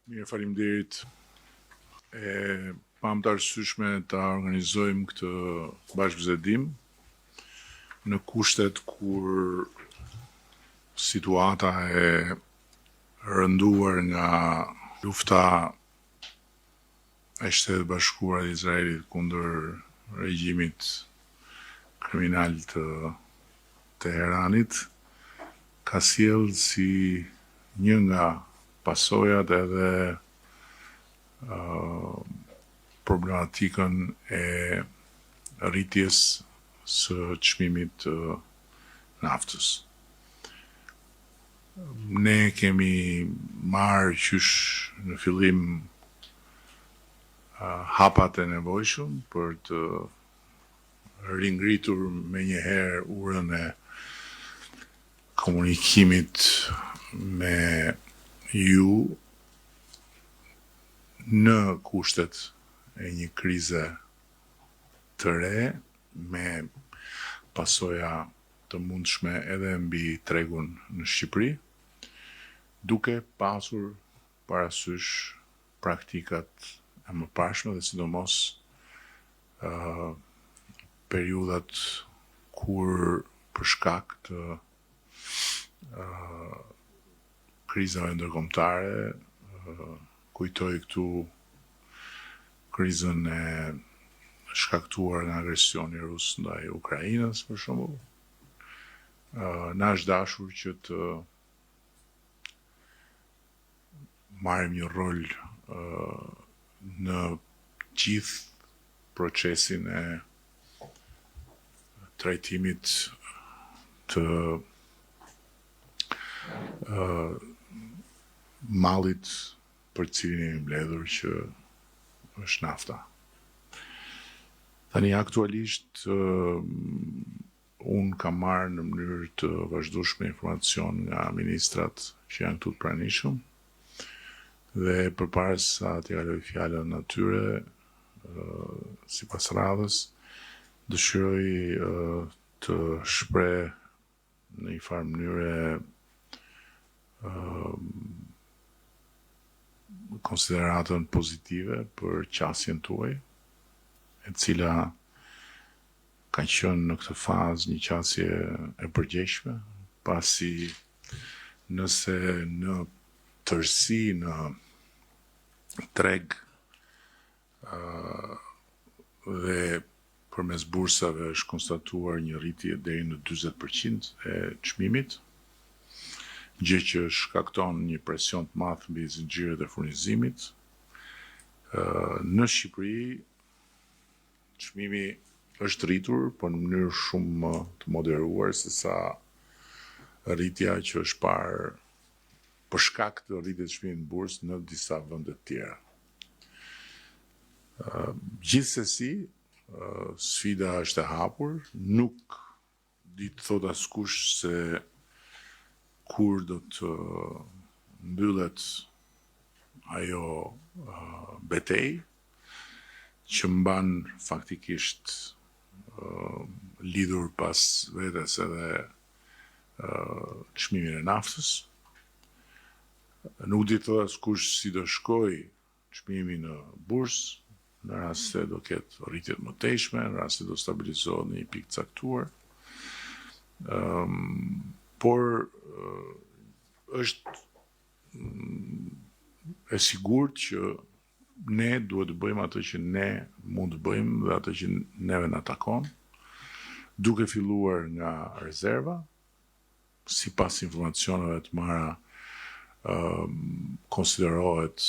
Mirë, faleminderit. Pam të arsyeshme ta organizojmë këtë bashkëbisedim në kushtet kur situata e rënduar nga lufta e Shtetit Bashkuar të Izraelit kundër regjimit kriminal të Teheranit ka sjellë si një nga pasojat edhe problematikën e rritjes së çmimit të naftës. Ne kemi marrë qysh në fillim hapat e nevojshëm për të ringritur menjëherë urën e komunikimit me ju në kushtet e një krize të re me pasoja të mundshme edhe mbi tregun në Shqipëri, duke pasur parasysh praktikat e mëparshme dhe sidomos periudhat kur për shkak të krizave ndërkombëtare, kujtoj këtu krizën e shkaktuar nga agresioni rus ndaj Ukrainës, për shembull. Na është dashur që të marrim një rol në gjithë procesin e trajtimit të mallit për cilin jemi mbledhur që është nafta. Tani aktualisht unë kam marrë në mënyrë të vazhdueshme informacion nga ministrat që janë këtu të pranishëm dhe përpara sa t'i kaloj fjalën atyre, sipas radhës, dëshiroj të shpreh në një farë mënyre konsideratën pozitive për qasjen tuaj, e cila ka qenë në këtë fazë një qasje e përgjegjshme, pasi nëse në tërësi në treg dhe përmes bursave është konstatuar një rritje deri në 40% e çmimit, gjë që shkakton një presion të madh mbi zinxhirët e furnizimit. Në Shqipëri çmimi është rritur, por në mënyrë shumë të moderuar sesa rritja që është parë për shkak të rritjes së çmimit në bursë në disa vende të tjera. Gjithsesi, sfida është e hapur, nuk di të thot askush se kur do të mbyllet ajo betejë që mban faktikisht lidhur pas vetes edhe çmimin e naftës. Nuk di të thot askush si do shkoj çmimi në bursë, në rast se do ketë rritje të mëtejshme, në rast se do stabilizohet në një pikë caktuar. Por është e sigurt që ne duhet të bëjmë atë që ne mund të bëjmë dhe atë që neve na takon, duke filluar nga rezerva, sipas informacioneve të marra, konsiderohet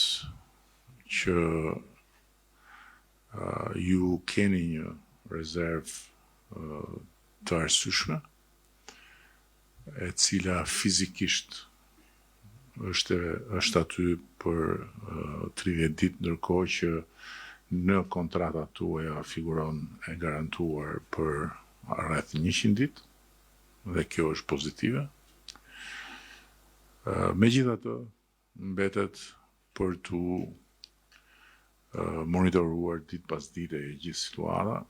që ju keni një rezervë të arsyeshme, e cila fizikisht është aty për 30 ditë, ndërkohë që në kontratat tuaja figuron e garantuar për rreth 100 ditë, dhe kjo është pozitive. Megjithatë, mbetet për tu monitoruar ditë pas dite gjithë situata.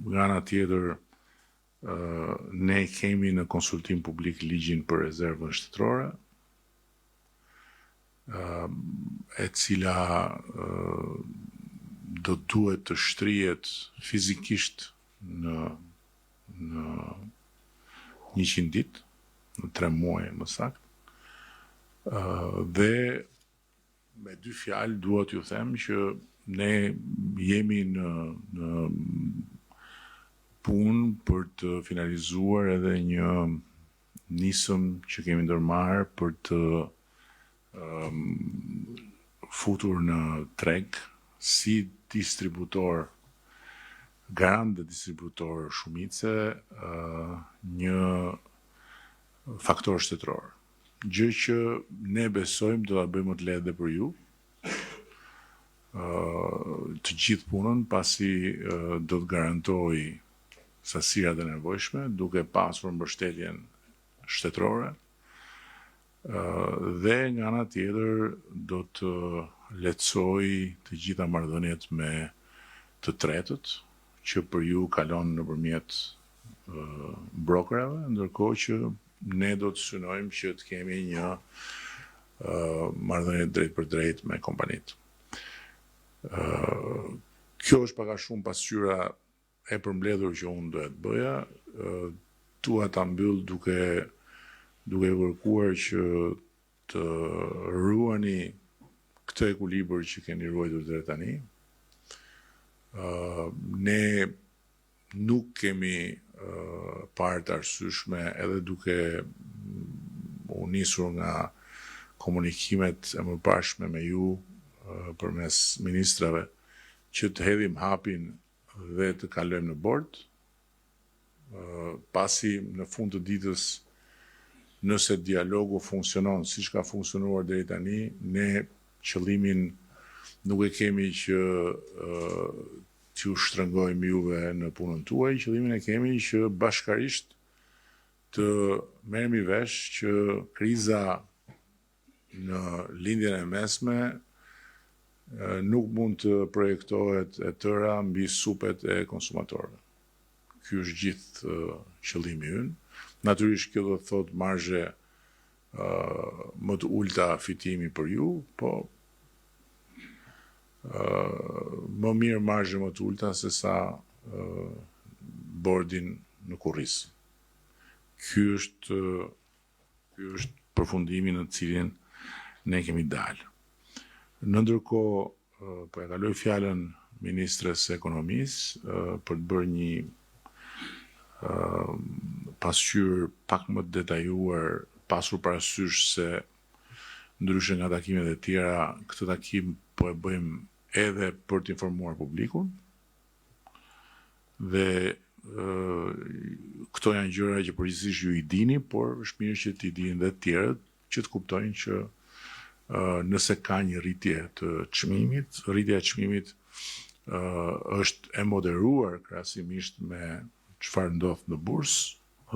Nga ana tjetër, ne kemi në konsultim publik ligjin për rezervën shtetërore, e cila do duhet të shtrihet fizikisht në 100 ditë, në 3 muaj më saktë. Dhe me 2 fjalë duhet ju them që ne jemi në punë për të finalizuar edhe një nisëm që kemi ndërmarrë për të futur në treg si distributor, garant dhe distributor shumice, një faktor shtetëror. Gjë që ne besojmë do ta bëjmë më të lehtë për ju. Të gjithë punën pasi do të garantoj sasirat e nevojshme, duke pasur mbështetjen shtetërore, dhe nga ana tjetër do të lehtësoj të gjitha marrëdhëniet me të tretët, që për ju kalon nëpërmjet brokerave, ndërkohë që ne do të synojmë që të kemi një marrëdhënie drejt për drejt me kompanitë. Kjo është pak a shumë pasqyra e përmbledhur që unë do të bëja. Dua ta mbyll duke kërkuar që të ruani këtë ekuilibër që keni ruajtur deri tani. Ne nuk kemi parë të arsyeshme, edhe duke u nisur nga komunikimet e mëparshme me ju përmes ministrave, që të hedhim hapin dhe të kalojmë në bord, pasi në fund të ditës, nëse dialogu funksionon siç ka funksionuar deri tani, ne qëllimin nuk e kemi që t'ju shtrëngojmë juve në punën tuaj, qëllimin e kemi që bashkarisht të merremi vesh që kriza në lindjen e mesme nuk mund të projektohet e tëra mbi supet e konsumatorëve. Ky është gjithë qëllimi ynë. Natyrisht kjo do të thotë marzhe më të ulta fitimi për ju, po më mirë marzhe më të ulta se sa bordin në kurris. Ky është përfundimi në të cilin ne kemi dalë. Në ndërkohë, po e kaloj fjalën ministres së ekonomisë për të bërë një pasqyrë pak më të detajuar, pasur parasysh se ndryshe nga takimet e tjera, këtë takim po e bëjmë edhe për të informuar publikun, dhe këto janë gjëra që përgjithsisht ju i dini, por është mirë që t'i dinë dhe të tjerët, që të kuptojnë që nëse ka një rritje të çmimit, rritja e çmimit është e moderuar krahasimisht me çfarë ndodh në bursë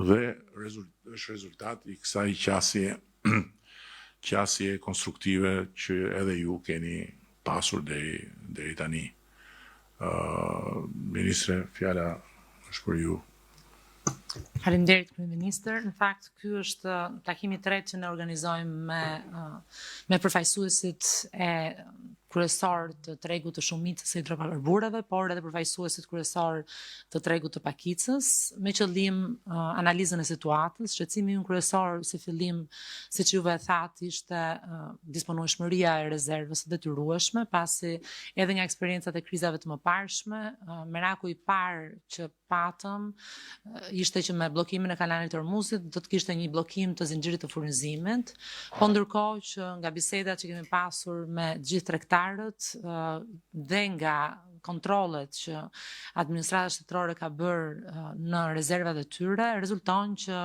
dhe është rezultat i kësaj qasje konstruktive që edhe ju keni pasur deri tani. Ministre, fjala është për ju. Faleminderit, kryeministër. Në fakt, ky është takimi i tretë që ne organizojmë me përfaqësuesit e kryesor të tregut të shumicës së hidrokarbureve, por edhe përfaqësuesit kryesor të tregut të pakicës, me qëllim analizën e situatës. Shqetësimi ynë kryesor si fillim, siç juve e thatë, ishte disponueshmëria e rezervës së detyrueshme, pasi edhe nga eksperiencat e krizave të mëparshme, meraku i parë që patëm ishte që me bllokimin e kanalit të Hormuzit do të kishte një bllokim të zinxhirit të furnizimit, po ndërkohë që nga bisedat që kemi pasur me gjithë tregtarët dhe nga kontrollet që administrata shtetërore ka bërë në rezervat e tyre, rezulton që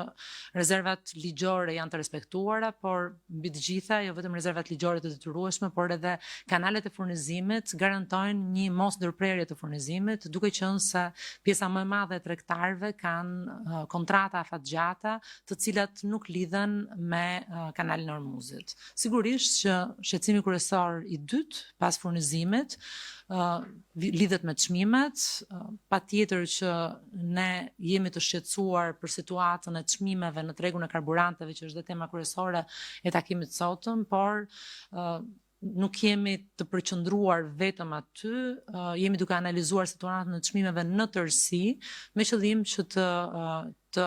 rezervat ligjore janë të respektuara, por mbi të gjitha, jo vetëm rezervat ligjore të detyrueshme, por edhe kanalet e furnizimit garantojnë një mos ndërprerje të furnizimit, duke qenë se pjesa më e madhe e tregtarëve kanë kontrata afatgjata, të cilat nuk lidhen me kanalin e Hormuzit. Sigurisht që shqetësimi kryesor i dytë pas furnizimit lidhet me çmimet, patjetër që ne jemi të shqetësuar për situatën e çmimeve në tregun e karburanteve, që është dhe tema kryesore e takimit sotëm, por nuk jemi të përqendruar vetëm aty, jemi duke analizuar situatën e çmimeve në tërësi, me qëllim që të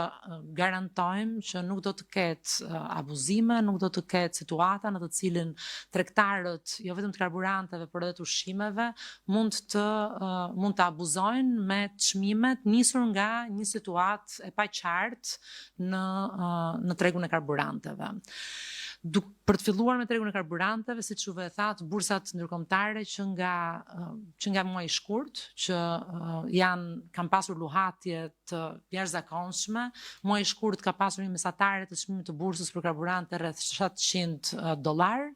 garantojmë që nuk do të ketë abuzime, nuk do të ketë situata në të cilin tregtarët, jo vetëm të karburanteve, por edhe të ushqimeve, mund të abuzojnë me çmimet nisur nga një situatë e paqartë në tregun e karburanteve. Për të filluar me tregun e karburanteve, siç juve e thatë, bursat ndërkombëtare që nga muaji i shkurt, që kanë pasur luhatje të jashtëzakonshme. Muaji i shkurt ka pasur një mesatare të çmimit të bursës për karburante rreth $700,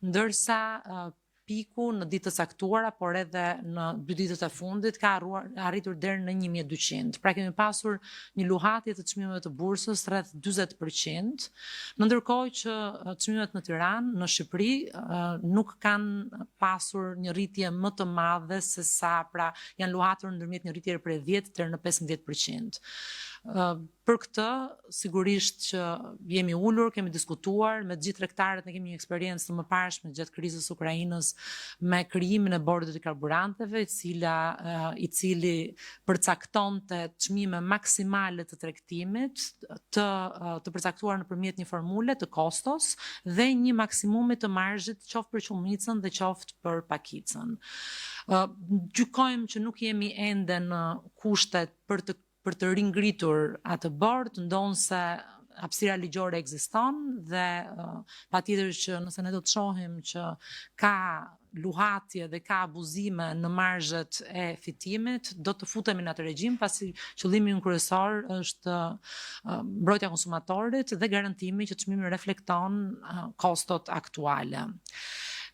ndërsa piku në ditët e caktuara, por edhe në 2 ditët e fundit ka arritur deri në 1200. Pra kemi pasur një luhatje të çmimeve të bursës rreth 40%, ndërkohë që çmimet në Tiranë, në Shqipëri, nuk kanë pasur një rritje më të madhe se sa, pra janë luhatur ndërmjet një rritje prej 10 deri në 15%. Për këtë, sigurisht që jemi ulur, kemi diskutuar me gjithë tregtarët, ne kemi një eksperiencë të mëparshme gjatë krizës Ukrainës me krijimin e bordit të karburanteve, i cili përcaktonte çmime maksimale të tregtimit, të përcaktuar nëpërmjet një formule të kostos dhe një maksimumi të marzhit, qoftë për qumicën dhe qoftë për pakicën. Gjykojmë që nuk jemi ende në kushtet për të ringritur atë bord, ndonse hapësira ligjore ekziston dhe patjetër që nëse ne do të shohim që ka luhatje dhe ka abuzime në marzhet e fitimit, do të futemi në atë regjim, pasi qëllimi kryesor është mbrojtja e konsumatorit dhe garantimi që çmimi reflekton kostot aktuale.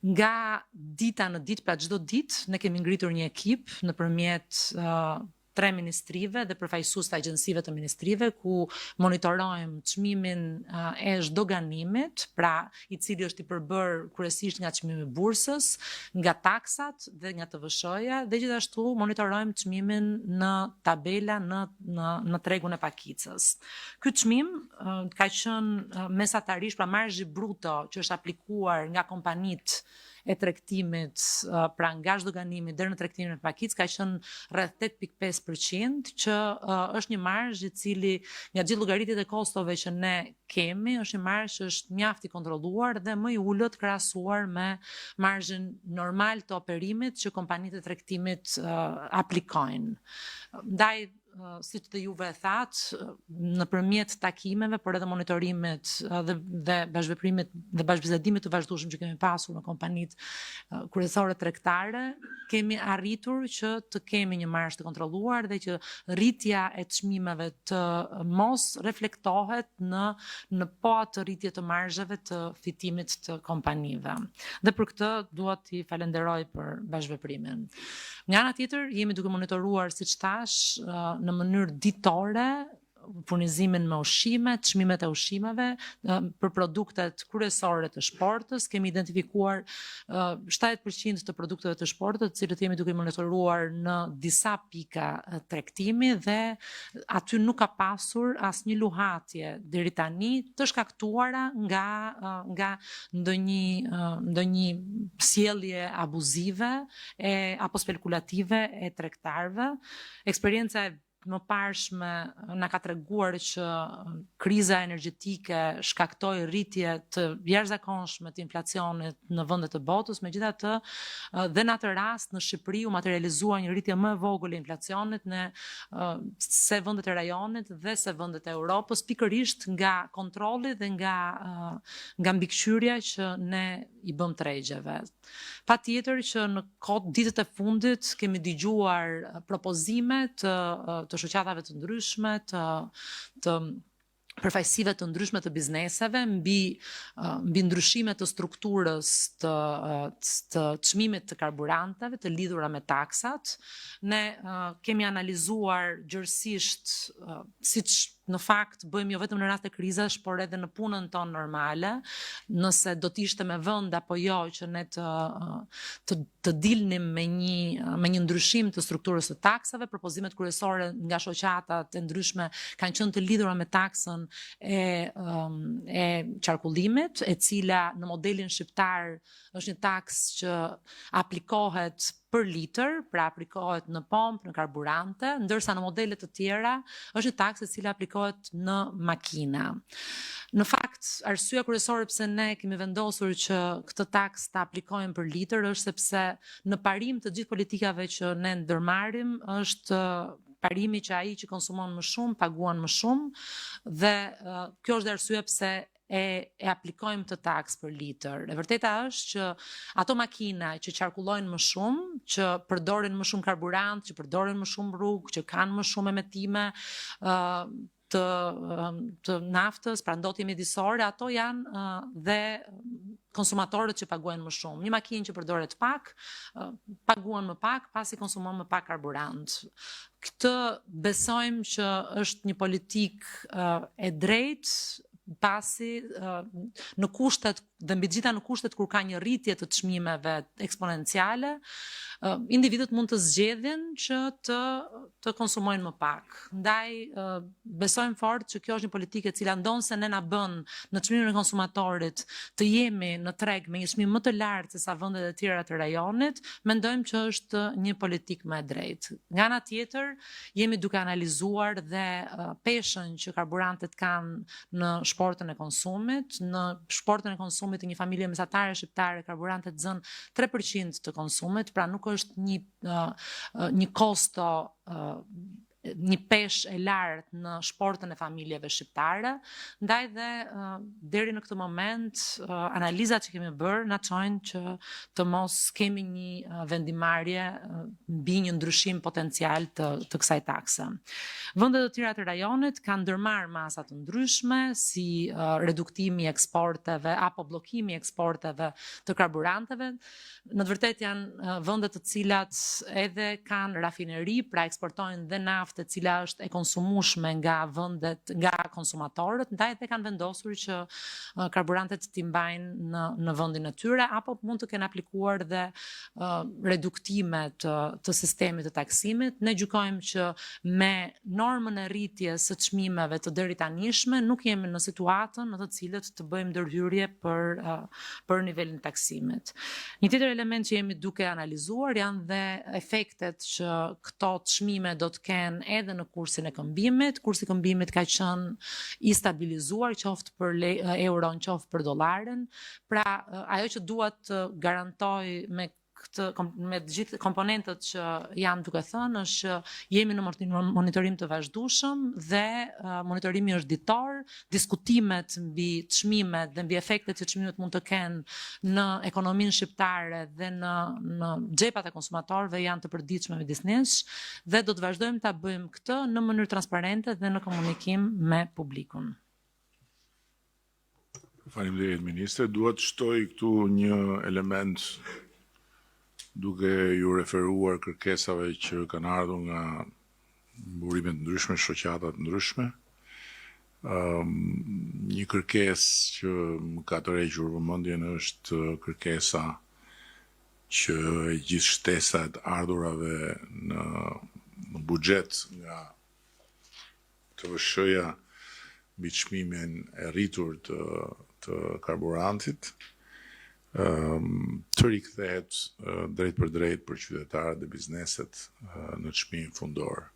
Nga dita në ditë, pra çdo ditë, ne kemi ngritur një ekip nëpërmjet 3 ministrive dhe përfaqësues të agjensive të ministrive, ku monitorojmë çmimin e zhdoganimit, pra i cili është i përbërë kryesisht nga çmimi i bursës, nga taksat dhe nga TVSH-ja, dhe gjithashtu monitorojmë çmimin në tabela në tregun e pakicës. Ky çmim ka qenë mesatarisht, pra marzhi bruto që është aplikuar nga kompanitë e tregtimit, pra nga zhdoganimi deri në tregtimin e pakicës, ka qenë rreth 8.5%, që është një marzh i cili nga gjithë llogaritjet e kostove që ne kemi, është një marzh që është mjaft i kontrolluar dhe më i ulët krahasuar me marzhin normal të operimit që kompanitë e tregtimit aplikojnë. Ndaj, siç dhe juve e thatë, nëpërmjet takimeve, por edhe monitorimit dhe bashkëveprimit dhe bashkëbisedimit të vazhdueshëm që kemi pasur me kompanitë kryesore tregtare, kemi arritur që të kemi një marzh të kontrolluar dhe që rritja e çmimeve të mos reflektohet në po atë rritje të marzheve të fitimit të kompanive. Dhe për këtë dua t'i falenderoj për bashkëveprimin. Nga ana tjetër, jemi duke monitoruar, siç thash, në mënyrë ditore furnizimin me ushqime, çmimet e ushqimeve për produktet kryesore të shportës. Kemi identifikuar 70% të produkteve të shportës, të cilët jemi duke monitoruar në disa pika tregtimi dhe aty nuk ka pasur asnjë luhatje deri tani të shkaktuara nga ndonjë sjellje abuzive apo spekulative e tregtarëve. Eksperjenca e më parshme na ka treguar që kriza energjetike shkaktoi rritje të jashtëzakonshme të inflacionit në vendet të botës, megjithatë dhe në atë rast në Shqipëri u materializua një rritje më e vogël e inflacionit në se vendet e rajonit dhe se vendet e Europës, pikërisht nga kontrolli dhe nga mbikëqyrja që ne i bëm tregjeve. Patjetër që në ditët e fundit kemi dëgjuar propozime të shoqatave të ndryshme, të përfaqësive të ndryshme të bizneseve mbi ndryshime të strukturës të çmimit të karburanteve të lidhura me taksat. Ne kemi analizuar gjërësisht, siç në fakt bëjmë jo vetëm në rast të krizash, por edhe në punën tonë normale, nëse do të ishte me vend apo jo që ne të dilnim me një ndryshim të strukturës së taksave. Propozimet kryesore nga shoqatat e ndryshme kanë qenë të lidhura me taksën e qarkullimit, e cila në modelin shqiptar është një taksë që aplikohet për litër, pra aplikohet në pompë, në karburante, ndërsa në modelet të tjera është një taksë e cila aplikohet në makina. Në fakt, arsyeja kryesore pse ne kemi vendosur që këtë taksë ta aplikojmë për litër është sepse në parim të gjithë politikave që ne ndërmarrim është parimi që ai që konsumon më shumë paguan më shumë, dhe kjo është arsyeja pse e aplikojmë të taksë për litër. E vërteta është që ato makina që qarkullojnë më shumë, që përdorin më shumë karburant, që përdorin më shumë rrugë, që kanë më shumë emetime të naftës, pra ndotje mjedisore, ato janë dhe konsumatorët që paguajnë më shumë. Një makinë që përdoret pak, paguan më pak, pasi konsumon më pak karburant. Këtë besojmë që është një politikë e drejtë, pasi në kushtet dhe mbi gjitha në kushtet kur ka një rritje të çmimeve eksponenciale, individët mund të zgjedhin që të konsumojnë më pak. Ndaj besojmë fort që kjo është një politikë e cila ndonse ne na bën në çmimin e konsumatorit të jemi në treg me një çmim më të lartë se sa vendet e tjera të rajonit, mendojmë që është një politikë më e drejtë. Nga ana tjetër, jemi duke analizuar dhe peshën që karburantet kanë në shportën e konsumit. Në shportën e konsumit të një familje mesatare shqiptare, karburantet zën 3% të konsumit, pra nuk është një kosto, një peshë e lartë në shportën e familjeve shqiptare. Ndaj dhe deri në këtë moment analizat që kemi bërë na çojnë që të mos kemi një vendimarrje mbi një ndryshim potencial të kësaj takse. Vendet të tjera të rajonit kanë ndërmarrë masa të ndryshme, si reduktimi i eksporteve apo bllokimi i eksporteve të karburanteve. Në të vërtetë janë vende të cilat edhe kanë rafineri, pra eksportojnë dhe naftë e cila është e konsumueshme nga konsumatorët, ndaj dhe kanë vendosur që karburantet t'i mbajnë në vendin e tyre, apo mund të kenë aplikuar dhe reduktime të sistemit të taksimit. Ne gjykojmë që me normën e rritjes së çmimeve të deri tanishme nuk jemi në situatën në të cilët të bëjmë ndërhyrje për nivelin e taksimit. Një tjetër element që jemi duke analizuar janë dhe efektet që këto çmime do të kenë edhe në kursin e këmbimit. Kursi i këmbimit ka qenë i stabilizuar, qoftë për euron, qoftë për dollarin. Pra, ajo që duhet të garantoj me gjithë komponentët që janë duke thënë është që jemi në monitorim të vazhdueshëm dhe monitorimi është ditor, diskutimet mbi çmimet dhe mbi efektet që çmimet mund të kenë në ekonominë shqiptare dhe në xhepat e konsumatorëve janë të përditshme midisnesh, dhe do të vazhdojmë ta bëjmë këtë në mënyrë transparente dhe në komunikim me publikun. Faleminderit ministre, dua të shtoj këtu një element duke ju referuar kërkesave që kanë ardhur nga burime të ndryshme, shoqata të ndryshme. Një kërkesë që më ka tërhequr vëmendjen është kërkesa që gjithë shtesat ardhurave në buxhet nga TVSH-ja mbi çmimin e rritur të karburantit të rikthehet drejt për drejt për qytetarët dhe bizneset në çmimin fundor.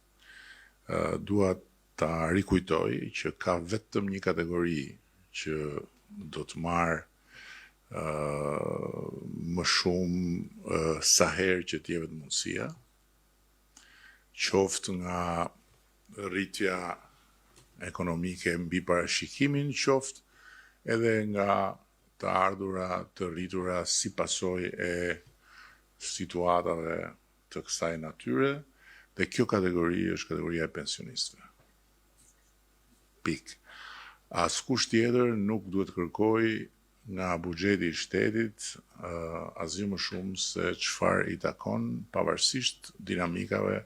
Dua ta rikujtoj që ka vetëm një kategori që do të marrë më shumë sa herë që të jepet mundësia, qoftë nga rritja ekonomike mbi parashikimin, qoftë edhe nga të ardhura të rritura si pasojë e situatave të kësaj natyre, dhe kjo kategori është kategoria e pensionistëve. Pik. Askush tjetër nuk duhet kërkoj nga buxheti i shtetit asgjë më shumë se çfarë i takon, pavarësisht dinamikave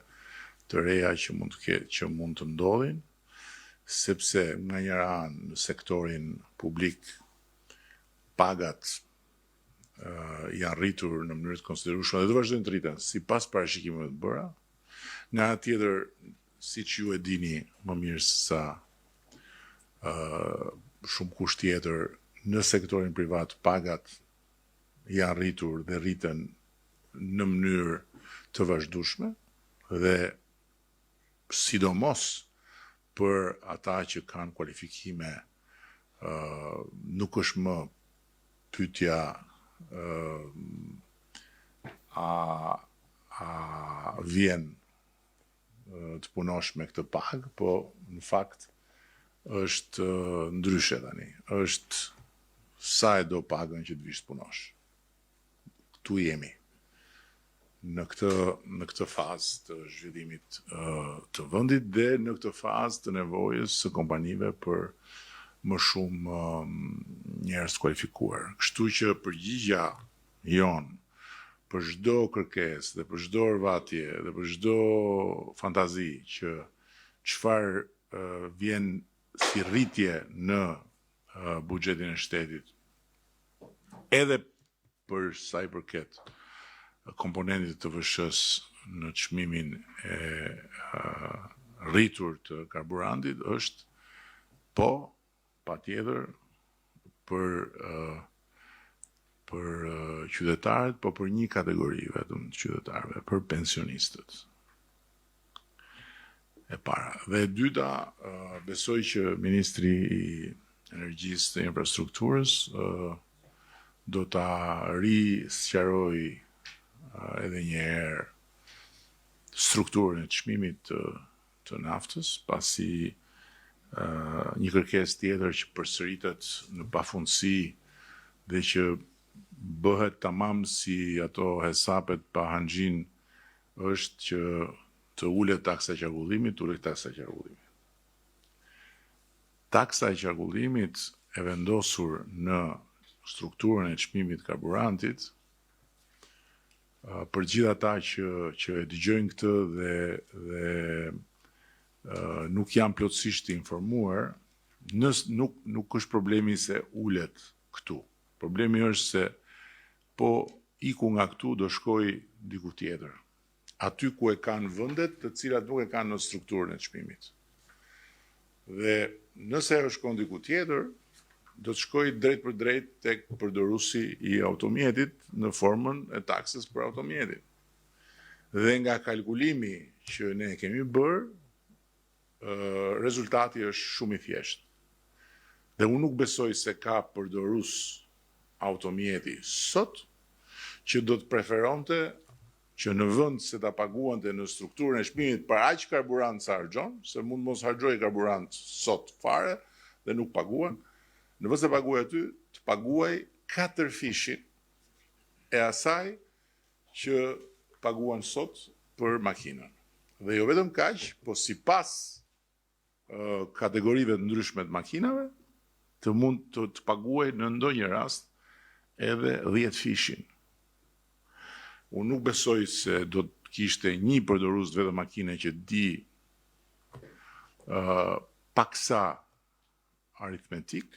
të reja që mund të ndodhin, sepse nga njëra anë në sektorin publik pagat janë rritur në mënyrë të konsiderueshme dhe do vazhdojnë të rriten sipas parashikimeve të bëra. Nga ana tjetër, siç ju e dini më mirë se sa shumë kusht tjetër, në sektorin privat pagat janë rritur dhe rriten në mënyrë të vazhdueshme dhe sidomos për ata që kanë kualifikime, nuk është më pyetja a vjen të punosh me këtë pagë, po në fakt është ndryshe tani. Është sa e do pagën që të vish të punosh. Ktu jemi. Në këtë fazë të zhvillimit të vendit dhe në këtë fazë të nevojës së kompanive për më shumë njerëz kualifikuar. Kështu që përgjigjja jon për çdo kërkesë dhe për çdo rvatje dhe për çdo fantazi që çfarë vjen si rritje në buxhetin e shtetit, edhe për sa i përket komponentit të VSH-s në çmimin e rritur të karburantit është patjetër për qytetarët, po për një kategori vetëm të qytetarëve, për pensionistët. E para. Dhe e dyta, besoj që Ministri i Energjisë dhe Infrastrukturës do ta risqarojë edhe një herë strukturën e çmimit të naftës, pasi një kërkesë tjetër që përsëritet në pafundësi dhe që bëhet tamam si ato hesapet pa hanxhin është që të ulet taksa e qarkullimit, ulet taksa e qarkullimit. Taksa e qarkullimit e vendosur në strukturën e çmimit karburantit, për gjithë ata që e dëgjojnë këtë dhe nuk janë plotësisht të informuar, nuk është problemi se ulet këtu. Problemi është se po iku nga këtu do shkoj diku tjetër. Aty ku e kanë vendet, të cilat nuk e kanë në strukturën e çmimit. Dhe nëse ajo shkon diku tjetër, do të shkoj drejt për drejt tek përdoruesi i automjetit në formën e taksës për automjetin. Dhe nga kalkulimi që ne kemi bërë, rezultati është shumë i thjeshtë. Dhe unë nuk besoj se ka përdorues automjeti sot që do të preferonte që në vend se ta paguante në strukturën e çmimit për aq karburant sa harxhon, se mund mos harxhoj karburant sot fare dhe nuk paguan, në vend se paguaj aty, të paguaj 4 fishin e asaj që paguan sot për makinën. Dhe jo vetëm kaq, po sipas kategorive të ndryshme të makinave, të mund të paguaj në ndonjë rast edhe 10 fishin. Unë nuk besoj se do të kishte një përdorues vetëm makine që di paksa aritmetik,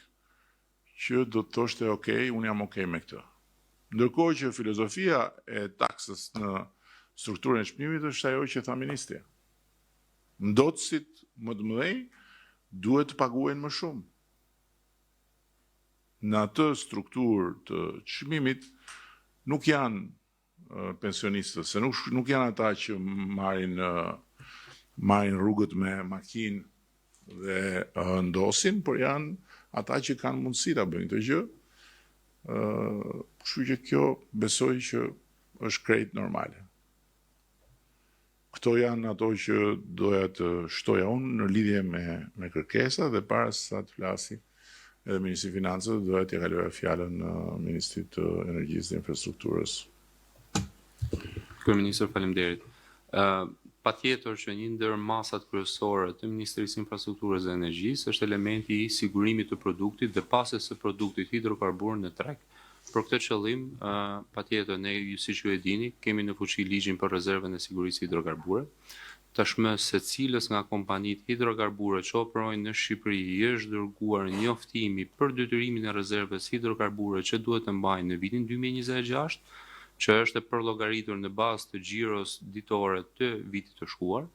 që do të thoshte okay, unë jam okay me këtë. Ndërkohë që filozofia e taksës në strukturën e çmimit është ajo që tha ministri. Ndotësit më të mëdhenj duhet të paguajnë më shumë. Në atë strukturë të çmimit nuk janë pensionistët, se nuk janë ata që marrin rrugët me makinë dhe ndosin, por janë ata që kanë mundësi ta bëjnë këtë gjë. Kështu që kjo besoj që është krejt normale. Këto janë ato që doja të shtoja unë në lidhje me kërkesa dhe para se sa të flasi edhe Ministri i Financave, doja t'ia kaloj fjalën Ministrit të Energjisë dhe Infrastrukturës. Kryeministër, faleminderit. Patjetër që një ndër masat kryesore të Ministrisë së Infrastrukturës dhe Energjisë është elementi i sigurimit të produktit dhe pasjes së produktit hidrokarbur në treg. Për këtë qëllim, patjetër ne, siç ju e dini, kemi në fuqi ligjin për rezervën e sigurisë hidrokarbure. tashmë secilës nga kompanitë hidrokarbure që operojnë në Shqipëri i është dërguar njoftimi për detyrimin e rezerves hidrokarbure që duhet të mbajnë në vitin 2026, që është e përllogaritur në bazë të xhiros ditore të vitit të shkuar.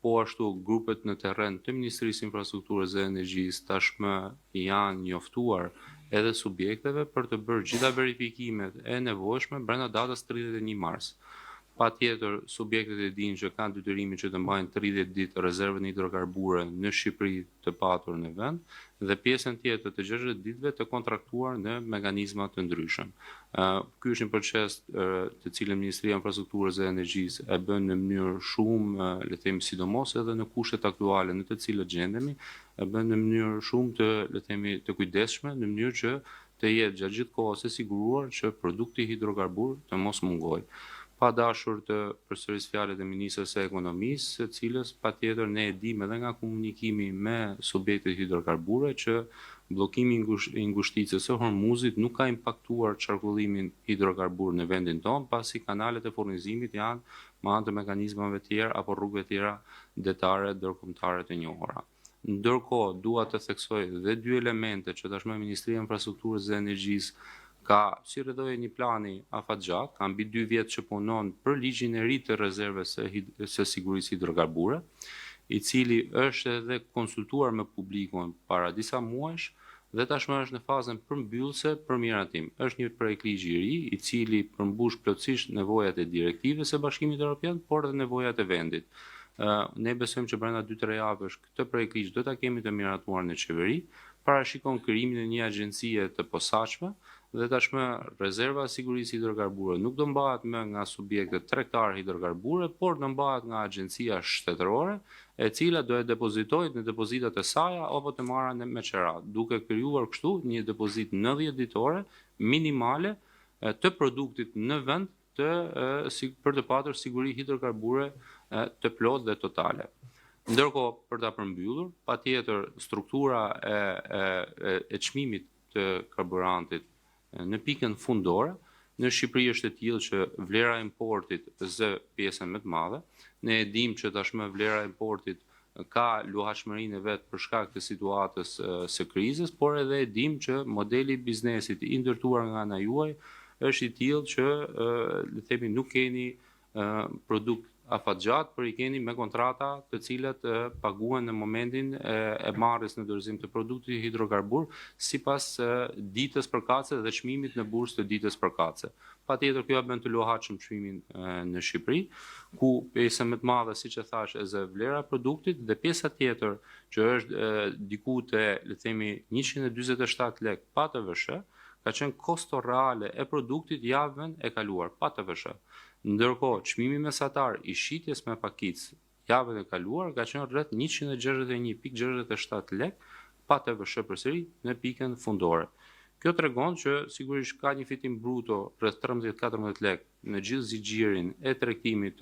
Po ashtu grupet në terren të Ministrisë Infrastrukturës dhe Energjisë tashmë janë njoftuar edhe subjekteve për të bërë gjitha verifikimet e nevojshme brenda datës 31 mars. Patjetër, subjektet e dinë që kanë detyrimin që të mbajnë 30 ditë rezervën hidrokarbure në Shqipëri të patur në vend dhe pjesën tjetër të 60 ditëve të kontraktuar në mekanizma të ndryshëm. Ky është një proces të cilën Ministria e Infrastrukturës dhe Energjisë e bën në mënyrë shumë, le të themi, sidomos edhe në kushtet aktuale në të cilët gjendemi, e bën në mënyrë shumë të, le të themi, të kujdesshme, në mënyrë që të jetë gjatë gjithë kohës e siguruar që produkti hidrokarbur të mos mungojë. Pa dashur të përsëris fjalët e Ministrës së Ekonomisë, së cilës patjetër ne e dimë edhe nga komunikimi me subjektet hidrokarbure që bllokimi i ngushticës së Hormuzit nuk ka impaktuar qarkullimin hidrokarbur në vendin tonë, pasi kanalet e furnizimit janë me anë të mekanizmave tjerë apo rrugëve tjera detare ndërkombëtare të njohura. Ndërkohë, dua të theksoj dhe dy elemente që tashmë Ministria e Infrastrukturës dhe Energjisë ka, si rrëdhoi një plani afatgjat, ka mbi 2 vjet që punon për ligjin e ri të rezerves së sigurisë hidrokarbure, i cili është edhe konsultuar me publikun para disa muajsh dhe tashmë është në fazën përmbyllëse për miratim. Është një projektligj i ri, i cili përmbush plotësisht nevojat e direktivës së Bashkimit Evropian, por edhe nevojat e vendit. Ne besojmë që brenda 2-3 javësh këtë projektligj do ta kemi të miratuar në qeveri, parashikon krijimin e një agjencie të posaçme dhe tashmë rezerva e sigurisë hidrokarbure nuk do mbahet më nga subjektet tregtar hidrokarbure, por do mbahet nga agjencia shtetërore, e cila do e depozitojë në depozitat e saj apo të marra me qerat, duke krijuar kështu një depozit 90 ditore minimale të produktit në vend për të patur siguri hidrokarbure të plotë dhe totale. Ndërkohë, për ta përmbyllur, patjetër struktura e çmimit të karburantit në pikën fundore, në Shqipëri është e tillë që vlera e importit zë pjesën më të madhe. Ne e dimë që tashmë vlera e importit ka luhatshmërinë e vet për shkak të situatës së krizës, por edhe e dimë që modeli i biznesit i ndërtuar nga ana juaj është i tillë që le të themi nuk keni produkt afatgjat, por i keni me kontrata të cilat paguhen në momentin e marrjes në dorëzim të produktit hidrokarbur sipas ditës përkatëse dhe çmimit në bursë të ditës përkatëse. Patjetër kjo bën të luhatshëm çmimin në Shqipëri, ku pjesa më të madhe, siç e thash, është vlera e produktit dhe pjesa tjetër që është diku te, le të themi, 147 lekë pa TVSH, ka qenë kosto reale e produktit javën e kaluar pa TVSH. Ndërkohë, çmimi mesatar i shitjes me pakicë javën e kaluar ka qenë rreth 161.67 lekë pa TVSH përsëri në pikën fundore. Kjo tregon që sigurisht ka një fitim bruto rreth 13-14 lekë në gjithë zigjirin e tregtimit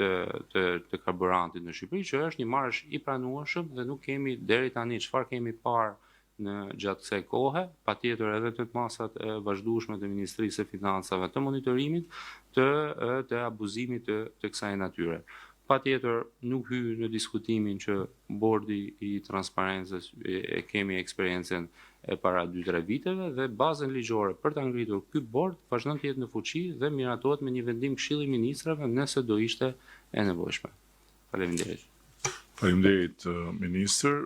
të karburantit në Shqipëri, që është një marrësh i pranueshëm dhe nuk kemi deri tani çfarë kemi parë në gjatë kësaj kohe, patjetër edhe të masat e vazhdueshme të Ministrisë së Financave të monitorimit të abuzimit të kësaj natyre. Patjetër nuk hy në diskutimin që bordi i transparencës e kemi eksperiencën e para 2-3 viteve dhe bazën ligjore për ta ngritur ky bord vazhdon të jetë në fuqi dhe miratohet me një vendim Këshilli i Ministrave nëse do ishte e nevojshme. Faleminderit. Faleminderit, ministër.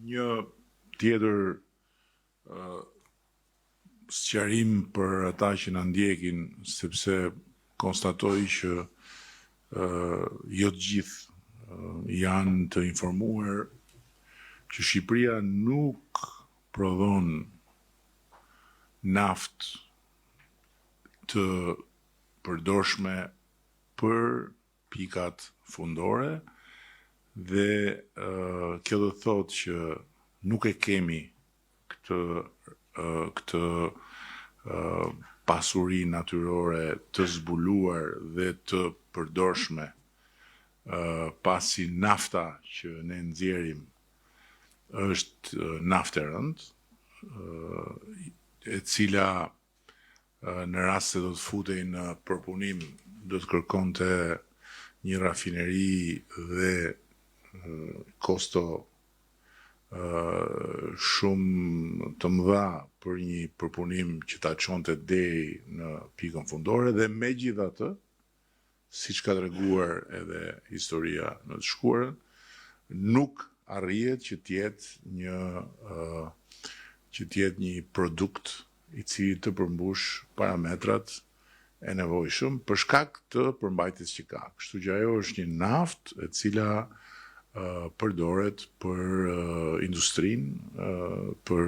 Një tjetër sqarim për ata që na ndjekin, sepse konstatoj që jo të gjithë janë të informuar që Shqipëria nuk prodhon naftë të përdorshme për pikat fundore dhe kjo do thotë që nuk e kemi këtë pasuri natyrore të zbuluar dhe të përdorshme, pasi nafta që ne nxjerrim është naftë e rëndë, e cila në rast se do të futej në përpunim do të kërkonte një rafineri dhe kosto shumë të mëdha për një përpunim që ta çonte deri në pikën fundore dhe megjithatë, siç ka treguar edhe historia në të shkuarën, nuk arrihet që të jetë një produkt i cili të përmbush parametrat e nevojshëm për shkak të përmbajtjes që ka. Kështu që ajo është një naftë e cila përdoret për industrinë, për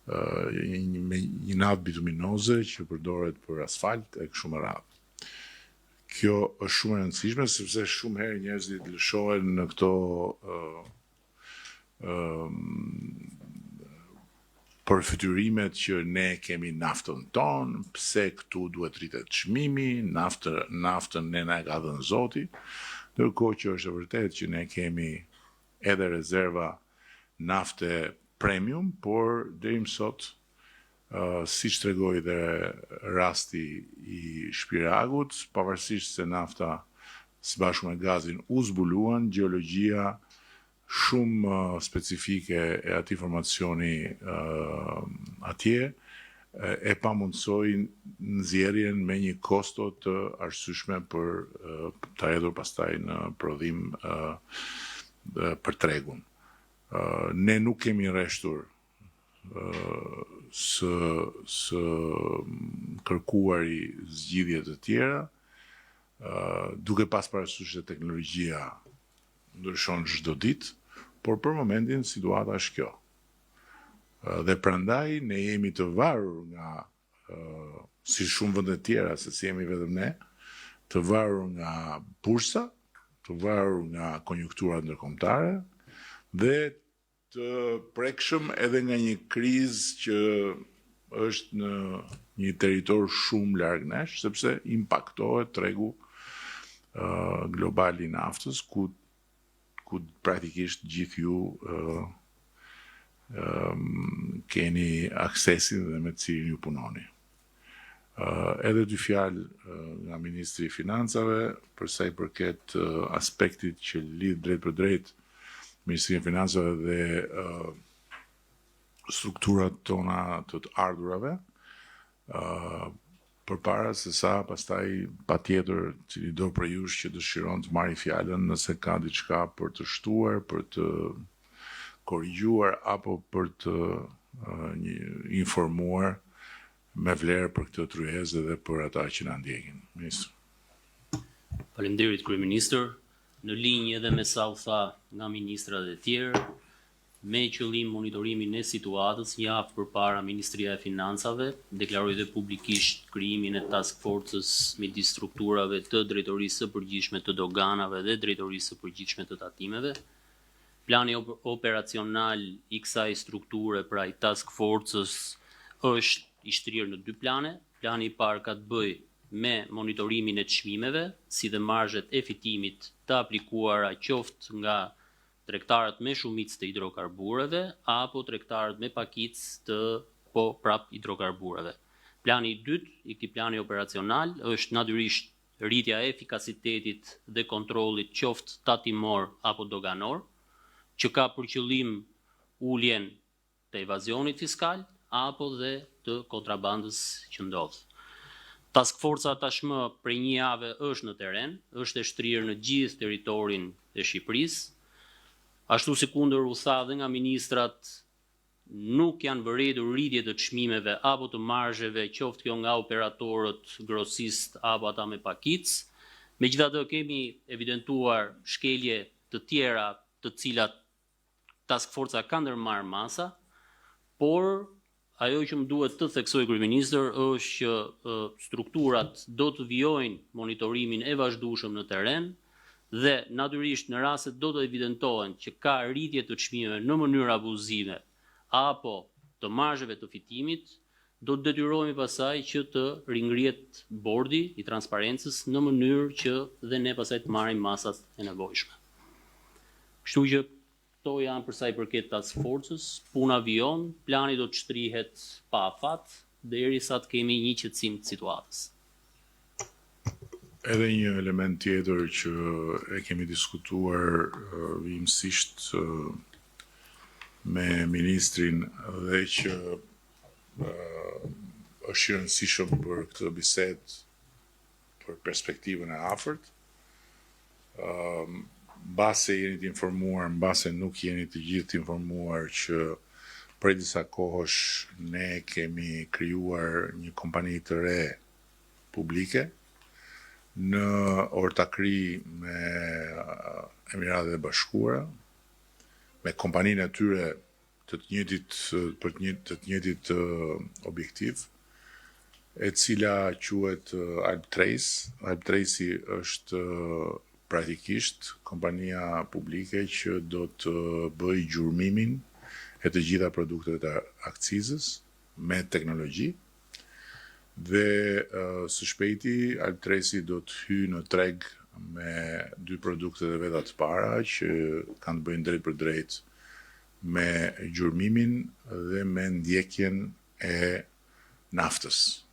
një naftë bituminoze që përdoret për asfalt e kështu me radhë. Kjo është shumë e rëndësishme sepse shumë herë njerëzit lëshohen në këto përfytyrimet që ne kemi naftën tonë, pse këtu duhet rritet çmimi, naftën ne na e ka dhënë Zoti, ndërkohë që është e vërtetë që ne kemi edhe rezerva nafte premium, por deri më sot, siç tregoi dhe rasti i Shpiragut, pavarësisht se nafta së bashku me gazin u zbuluan, gjeologjia shumë specifike e atij formacioni atje e pamundësoi nxjerrjen me një kosto të arsyeshme për ta hedhur pastaj në prodhim për tregun. Ne nuk kemi rreshtur së kërkuari zgjidhje të tjera, duke pas parasysh se teknologjia ndryshon çdo ditë, por për momentin situata është kjo. Dhe prandaj ne jemi të varur nga, si shumë vende tjera, se si jemi vetëm ne, të varur nga bursa, të varur nga konjunkturat ndërkombëtare dhe të prekshëm edhe nga një krizë që është në një territor shumë larg nesh, sepse impaktohet tregu global i naftës, ku praktikisht gjithë ju keni aksesin dhe me cilin ju punoni. Edhe dy fjalë nga Ministri i Financave, për sa i përket aspektit që lidh drejt për drejt Ministrinë e Financave dhe strukturat tona të ardhurave, përpara se sa pastaj patjetër cili do prej jush që dëshiron të marrë fjalën nëse ka diçka për të shtuar, për të korrigjuar apo për të informuar me vlerë për këtë tryezë dhe për ata që na ndjekin. Faleminderit kryeministër, në linjë edhe me sa u tha nga ministrat e tjerë, me qëllim monitorimin e situatës, një javë përpara Ministria e Financave deklaroi dhe publikisht krijimin e task forces midis strukturave të drejtorisë së përgjithshme të doganave dhe drejtorisë së përgjithshme të tatimeve. Plani operacional i kësaj strukture, pra i task forces, është i shtrirë në dy plane. Plani i parë ka të bëjë me monitorimin e çmimeve, si dhe marzhet e fitimit të aplikuara qoftë nga tregtarët me shumicë të hidrokarbureve apo tregtarët me pakicë të hidrokarbureve. Plani i dytë i këtij plani operacional është natyrisht rritja e efikasitetit dhe kontrollit qoftë tatimor apo doganor, që ka për qëllim uljen të evazionit fiskal apo dhe të kontrabandës që ndodh. Task Forca tashmë prej një jave është në teren, është e shtrirë në gjithë territorin e Shqipërisë. Ashtu si kundër u tha dhe nga ministrat, nuk janë vërejtur rritje të çmimeve apo të marzheve, qoftë kjo nga operatorët grosist apo ata me pakicë. Megjithatë kemi evidentuar shkelje të tjera të cilat Task Forca ka ndërmarrë masa, por ajo që më duhet të theksoj kryeministër është që strukturat do të vijojnë monitorimin e vazhdueshëm në teren dhe natyrisht në raste do të evidentohen që ka rritje të çmimeve në mënyrë abuzive apo të marzheve të fitimit, do të detyrohemi pasaj që të ringrihet bordi i transparencës në mënyrë që dhe ne pasaj të marrim masat e nevojshme. Kështu që to janë për sa i përket task forces, puna vijon, plani do të shtrihet pa afat derisa të kemi një qetësim të situatës. Edhe një element tjetër që e kemi diskutuar vimësisht me ministrin dhe që është i rëndësishëm për këtë bisedë për perspektivën e afërt. Mbase jeni të informuar, mbase nuk jeni të gjithë të informuar që prej disa kohësh ne kemi krijuar një kompani të re publike në ortakri me Emiratet e Bashkuara, me kompaninë e tyre të të njëjtit objektiv, e cila quhet Alp Trace. Alp Trace është praktikisht kompania publike që do të bëjë gjurmimin e të gjitha produktet e akcizës me teknologji. Dhe së shpejti Alp Trace do të hyjë në treg me dy produktet e veta të para që kanë të bëjnë drejt për drejt me gjurmimin dhe me ndjekjen e naftës.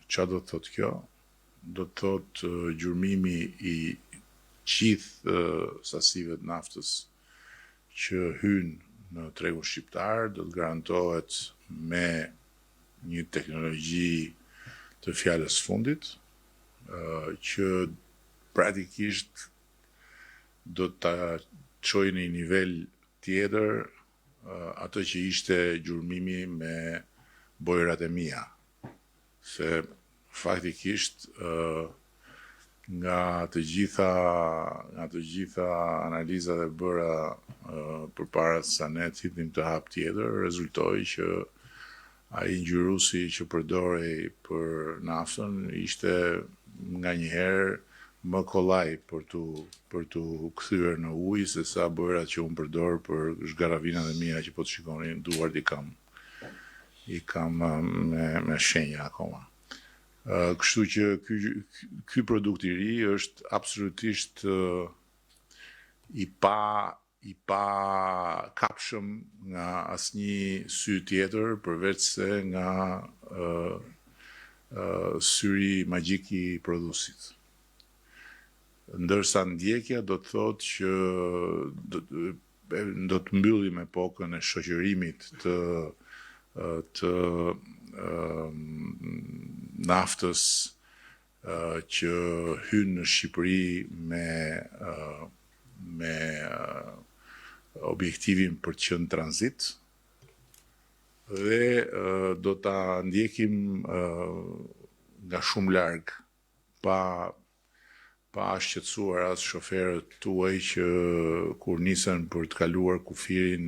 Çfarë do të thotë kjo? Do të thotë gjurmimi i gjithë sasive të naftës që hynë në tregun shqiptar do të garantohet me një teknologji të fjalës fundit, që praktikisht do të çojë në një nivel tjetër atë që ishte gjurmimi me bojrat e mia. Se faktikisht nga të gjitha analizat e bëra përpara sa ne të hidhnim të hap tjetër, rezultoi që ai ngjyruesi që përdorej për naftën ishte nganjëherë më kollaj për tu kthyer në ujë se sa bojrat që unë përdor për zgaravinat e mia që po të shikonin duart i kam me shenja akoma. Kështu që ky produkt i ri është absolutisht i pa kapshëm nga asnjë sy tjetër përveç se nga syri magjik i prodhuesit. Ndërsa ndjekja do të thotë që do të mbyllim epokën e shoqërimit të naftës që hyn në Shqipëri me objektivin për të qenë tranzit dhe do ta ndjekim nga shumë larg pa shqetësuar as shoferët tuaj që kur nisen për të kaluar kufirin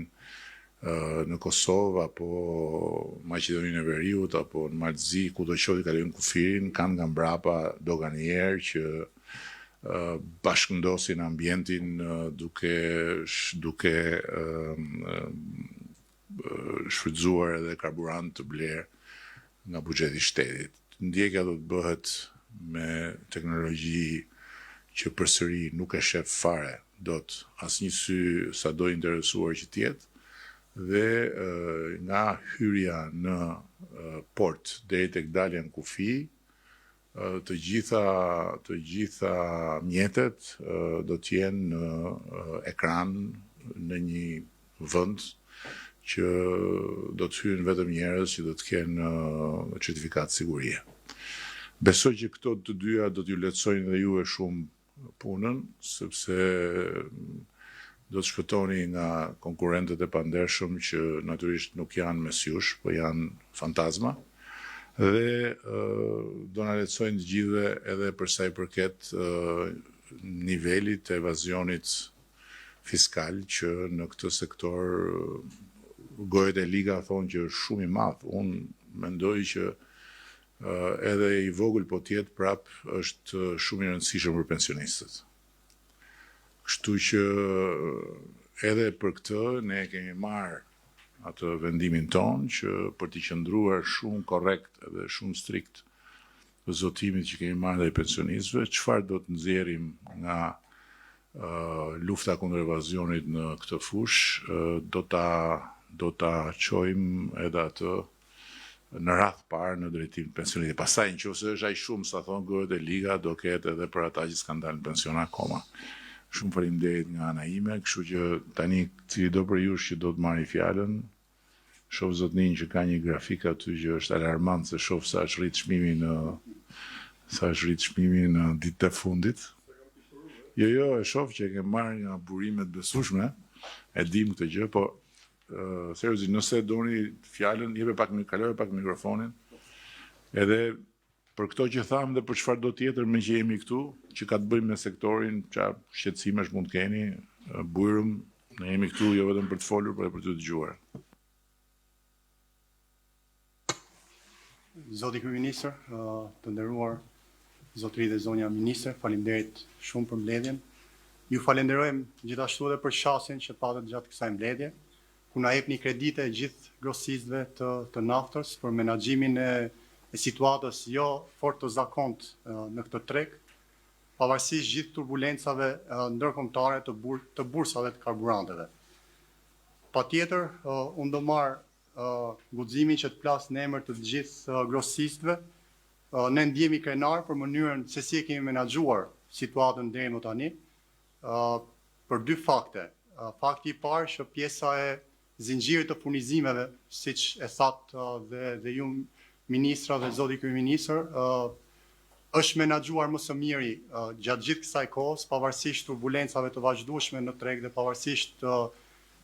në Kosovë apo Maqedoninë e Veriut apo në Malzi, kudo qoftë kalojnë kufirin, kanë nga mbrapa doganier që bashkëndosin ambientin duke shfrytzuar edhe karburant të blerë nga buxheti i shtetit. Ndjekja do të bëhet me teknologji që përsëri nuk e shef fare dot asnjë sy sado interesuar që tjetë, dhe nga hyrja në port deri tek dalja në kufi, të gjitha mjetet do të jenë në ekran në një vend që do të hyjnë vetëm njerëz që do të kenë certifikat sigurie. Besoj që këto të dyja do t'ju lehtësojnë dhe juve shumë punën, sepse do të shpëtoni nga konkurrentët e pandershëm që natyrisht nuk janë mes jush, po janë fantazma, dhe do na lehtësojnë të gjithëve edhe për sa i përket nivelit të evazionit fiskal që në këtë sektor gojet e liga thonë që është shumë i madh. Unë mendoj që edhe i vogël po tjetë prap është shumë i rëndësishëm për pensionistët. Kështu që edhe për këtë ne kemi marrë atë vendimin ton që për t'i qëndruar shumë korrekt edhe shumë strikt zotimit që kemi marrë ndaj pensionistëve, çfarë do të nxjerrim nga lufta kundër evazionit në këtë fushë, do ta çojmë edhe atë në radh parë në drejtim të pensionit. Pastaj nëse është aq shumë sa thon gërët e liga, do ketë edhe për ata që s'kan dalë në pension akoma. Shumë faleminderit nga ana ime, kështu që tani cili do për jush që do të marrë fjalën, shoh zotnin që ka një grafik aty që është alarmant se shoh sa është rrit çmimi në ditët e fundit. Jo, e shoh që e ke marrë nga burimet besueshme, e dim këtë gjë, po seriozisht nëse doni fjalën, kaloj pak mikrofonin. Edhe për këto që tham dhe për çfarë do tjetër me që jemi këtu, që ka të bëjmë me sektorin, çfarë shqetësimesh mund të keni, bujrum, ne jemi këtu jo vetëm për të folur, por edhe për të dëgjuar. Zoti Kryeministër, të nderuar zotëri dhe zonja ministër, faleminderit shumë për mbledhjen. Ju falenderojmë gjithashtu edhe për shasjen që patët gjatë kësaj mbledhje, ku na jepni kredite gjithë grosistëve të naftës për menaxhimin e situatës jo fort të zakont në këtë treg, pavarësisht gjithë turbulencave ndërkombëtare të bursave të karburanteve. Patjetër, unë do marr guximin që të plas në emër të gjithë grosistëve. Ne ndjehemi krenar për mënyrën se si e kemi menaxhuar situatën deri më tani, për dy fakte. Fakti I parë që pjesa e zinxhirit të furnizimeve, siç e thatë dhe ju ministra dhe zoti kryeministër, është menaxhuar më së miri gjatë gjithë kësaj kohës, pavarësisht turbulencave të vazhdueshme në treg dhe pavarësisht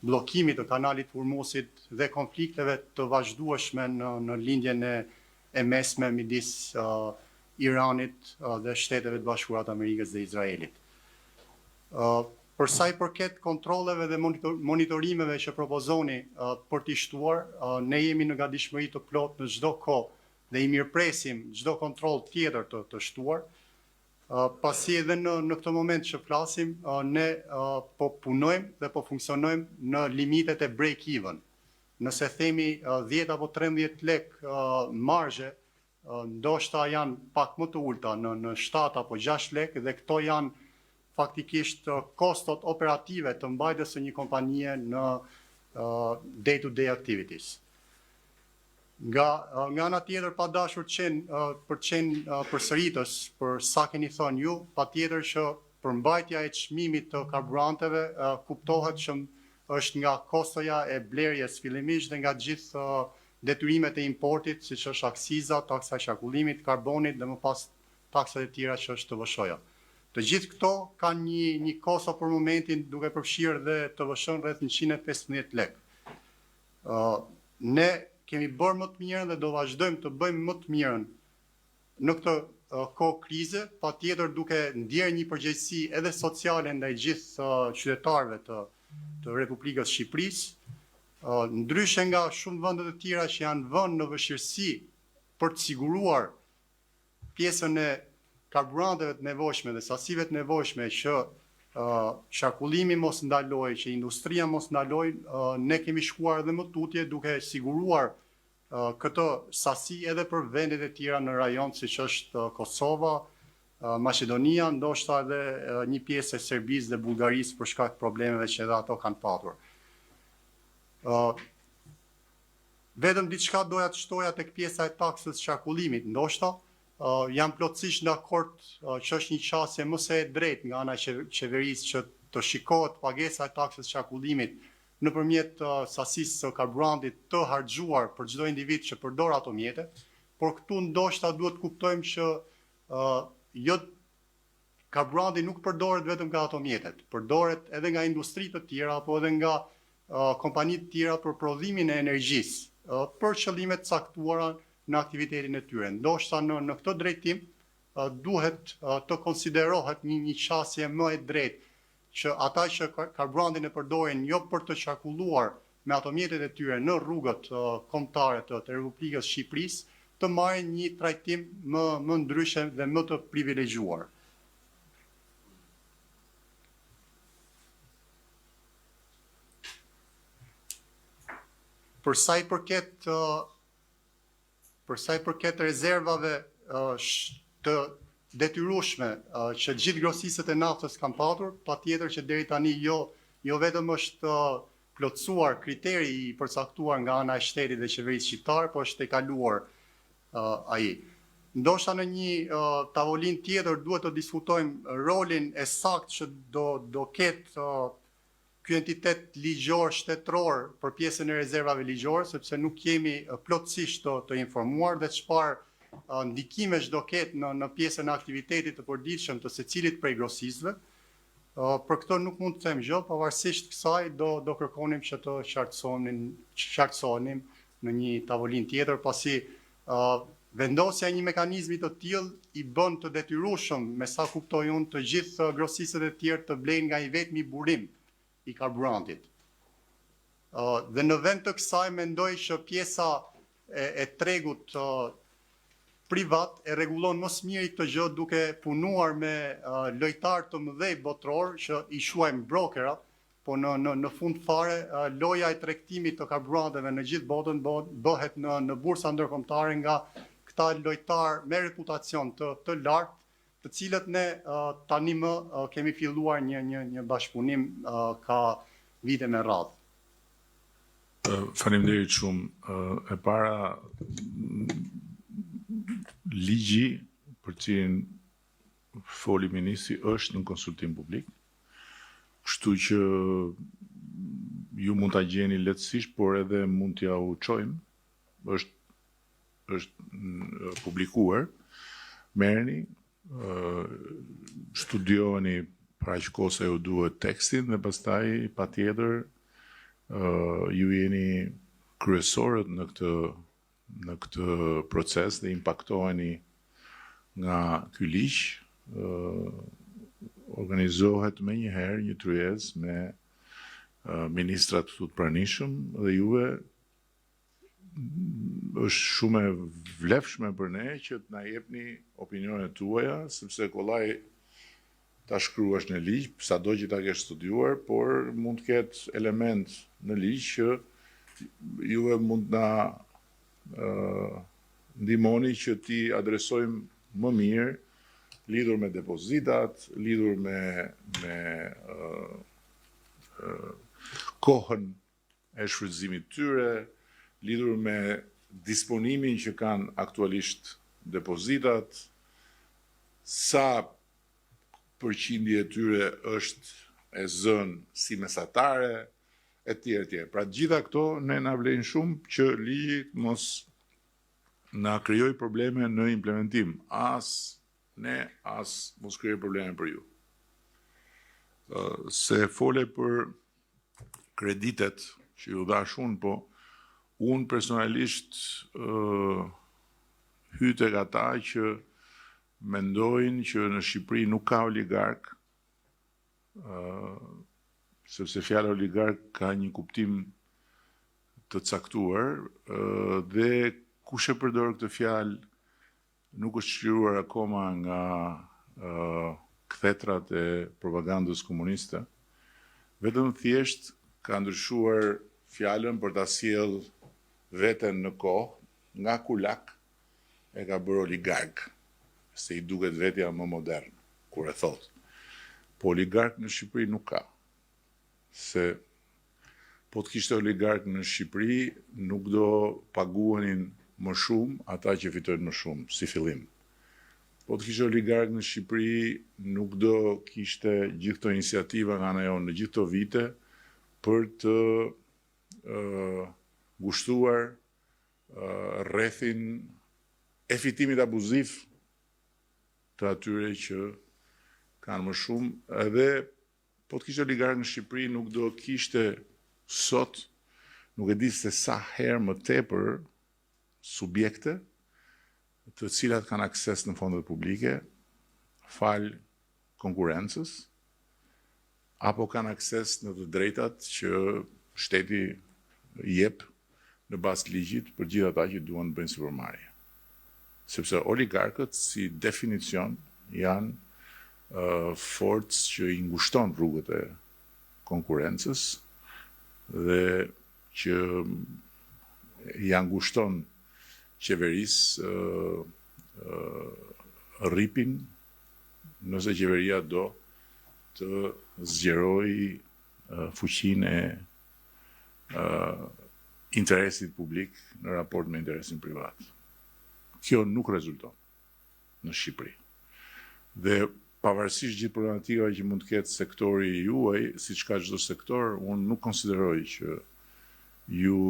bllokimit të kanalit Hormuzit dhe konflikteve të vazhdueshme në lindjen e mesme midis Iranit dhe Shteteve të Bashkuara të Amerikës dhe Izraelit. Për sa I përket kontrolleve dhe monitorimeve që propozoni për t'i shtuar, ne jemi në gatishmëri të plot në çdo kohë dhe I mirëpresim çdo kontroll tjetër të shtuar. Pasi edhe në këtë moment që flasim, ne po punojmë dhe po funksionojmë në limitet e break-even. Nëse themi 10 apo 13 lek marzhe, ndoshta janë pak më të ulta në 7 apo 6 lek dhe këto janë faktikisht kostot operative të mbajtjes së një kompanie në day-to-day activities. Nga ana tjetër pa dashur për qenë përsëritës për sa keni thënë ju, patjetër që përmbajtja e çmimit të karburanteve kuptohet që është nga kostoja e blerjes fillimisht dhe nga gjithë detyrimet e importit, siç është aksiza, taksa e qarkullimit, karbonit dhe më pas taksat e tjera që është TVSH-ja. Të gjithë këto kanë një kosto për momentin duke përfshirë dhe TVSH-n rreth 115 lek. Ne kemi bërë më të mirën dhe do vazhdojmë të bëjmë më të mirën në këtë kohë krize, patjetër duke ndjerë një përgjegjësi edhe sociale ndaj gjithë qytetarëve të Republikës Shqipërisë, ndryshe nga shumë vende të tjera që janë vënë në vështirësi për të siguruar pjesën e karburanteve të nevojshme dhe sasive të nevojshme që qarkullimi mos ndaloj, që industria mos ndaloj, ne kemi shkuar edhe më tutje duke siguruar këtë sasi edhe për vendet e tjera në rajon, siç është Kosova, Maqedonia, ndoshta edhe një pjesë e Serbisë dhe Bullgarisë për shkak të problemeve që edhe ato kanë patur. Vetëm diçka doja të shtoja tek pjesa e taksës qarkullimit, ndoshta jam plotësisht dakord që është një qasje më së drejtë nga ana e qeverisë që të shikohet pagesa e taksës qarkullimit nëpërmjet sasisë së karburantit të harxhuar për çdo individ që përdor ato mjete, por këtu ndoshta duhet të kuptojmë që jo karburanti nuk përdoret vetëm nga ato mjetet, përdoret edhe nga industri të tjera apo edhe nga kompani të tjera për prodhimin e energjisë për qëllime të caktuara në aktivitetin e tyre. Ndoshta në këtë drejtim duhet të konsiderohet një qasje më e drejtë që ata që karburantin e përdorin jo për të qarkulluar me ato mjetet e tyre në rrugët kombëtare të Republikës Shqipërisë të marrin një trajtim më ndryshe dhe më të privilegjuar. Për sa I përket rezervave të detyrueshme që gjithë grosistët e naftës kanë patur, patjetër që deri tani jo vetëm është plotësuar kriteri i përcaktuar nga ana e shtetit dhe qeverisë shqiptare, po është e kaluar ai. Ndoshta në një tavolinë tjetër duhet të diskutojmë rolin e saktë që do ketë ky entitet ligjor shtetëror për pjesën e rezervave ligjore, sepse nuk jemi plotësisht të informuar dhe çfarë ndikimesh do ketë në pjesën e aktivitetit të përditshëm të secilit prej grosistëve. Për këtë nuk mund të them gjë, pavarësisht kësaj do kërkonim që të qartësonim në një tavolinë tjetër, pasi vendosja e një mekanizmi të tillë i bën të detyrueshëm, me sa kuptoj unë, të gjithë grosistët e tjerë të blejnë nga i vetmi burim i karburantit. Dhe në vend të kësaj mendoj që pjesa e tregut privat e rregullon më së miri këtë gjë duke punuar me lojtarë të mëdhej botror që i quajmë brokera, po në fund fare loja e tregtimit të karburanteve në gjithë botën bëhet në bursa ndërkombëtare nga këta lojtarë me reputacion të lartë, të cilët ne tani më kemi filluar një bashkëpunim ka vite me radhë. Faleminderit shumë. E para, ligji për cilin foli ministri është në konsultim publik, kështu që ju mund ta gjeni lehtësisht, por edhe mund t'ja u çojmë. Është publikuar. Merrni, studioni para që kohë sa ju duhet tekstin dhe pastaj patjetër ju jeni kryesorët në këtë proces dhe impaktoheni nga ky ligj. Organizohet menjëherë një tryezë me ministrat të pranishëm dhe juve është shumë e vlefshme për ne që të na jepni opinionet tuaja, sepse kollaj ta shkruash në ligj, sado që ta kesh studiuar, por mund të ketë element në ligj që juve mund na ndihmoni që ti adresojmë më mirë, lidhur me depozitat, lidhur me kohën e shfrytëzimit tyre, lidhur me disponimin që kanë aktualisht depozitat, sa përqindje e tyre është e zënë si mesatare, etj. Pra gjitha këto ne na vlejnë shumë që ligji mos na krijoj probleme në implementim. As mos krijoj probleme për ju. Se fole për kreditet që ju dash unë, po unë personalisht hy tek ata që mendojnë që në Shqipëri nuk ka oligark, sepse fjala oligark ka një kuptim të caktuar dhe kush e përdor këtë fjalë nuk është shkruar akoma nga kthetrat e propagandës komuniste, vetëm thjesht ka ndryshuar fjalën për ta sjellë veten në kohë, nga kulak e ka bërë oligark, se i duket vetja më modern, kur e thot. Po oligark në Shqipëri nuk ka, se po të kishte oligark në Shqipëri, nuk do paguanin më shumë ata që fitojnë më shumë, si fillim. Po të kishte oligark në Shqipëri, nuk do kishte gjithë këto iniciativa nga ana jonë në gjithë këto vite për të ngushtuar rrethin e fitimit abuziv të atyre që kanë më shumë, edhe po të kishte oligark në Shqipëri nuk do kishte sot, nuk e di se sa herë më tepër subjekte të cilat kanë akses në fondet publike, fal konkurrencës, apo kanë akses në të drejtat që shteti jep në bazë të ligjit për gjithë ata që duan të bëjnë sipërmarrje. Sepse oligarkët si definicion janë forcë që i ngushton rrugët e konkurrencës dhe që ja ngushton qeverisë rripin nëse qeveria do të zgjerojë fuqinë interesit publik në raport me interesin privat. Kjo nuk rezulton në Shqipëri. Dhe pavarësisht gjithë problematika që mund të ketë sektori juaj, siç ka çdo sektor, unë nuk konsideroj që ju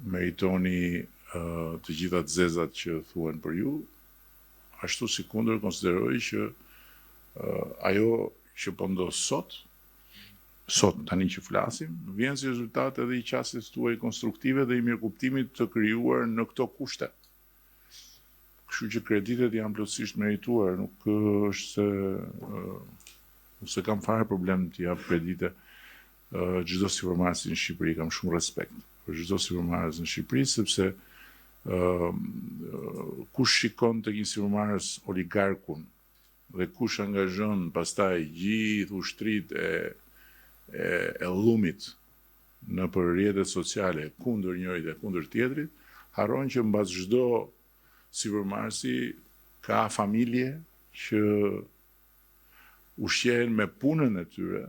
meritoni të gjitha të zezat që thuhen për ju, ashtu si kundër konsideroj që ajo që po ndos sot tani që flasim, vjen si rezultat edhe i qasjes tuaj konstruktive dhe i mirëkuptimit të krijuar në këto kushte. Kështu që kreditet janë plotësisht merituar, nuk është se kam fare problem të jap kredite çdo sipërmarrësi në Shqipëri, kam shumë respekt për çdo sipërmarrës në Shqipëri, sepse kush shikon tek një sipërmarrës oligarkun dhe kush angazhon pastaj gjithë ushtritë e llumit në për rrjetet sociale kundër njërit dhe kundër tjetrit, harron që mbas çdo sipërmarrësi ka familje që ushqehen me punën e tyre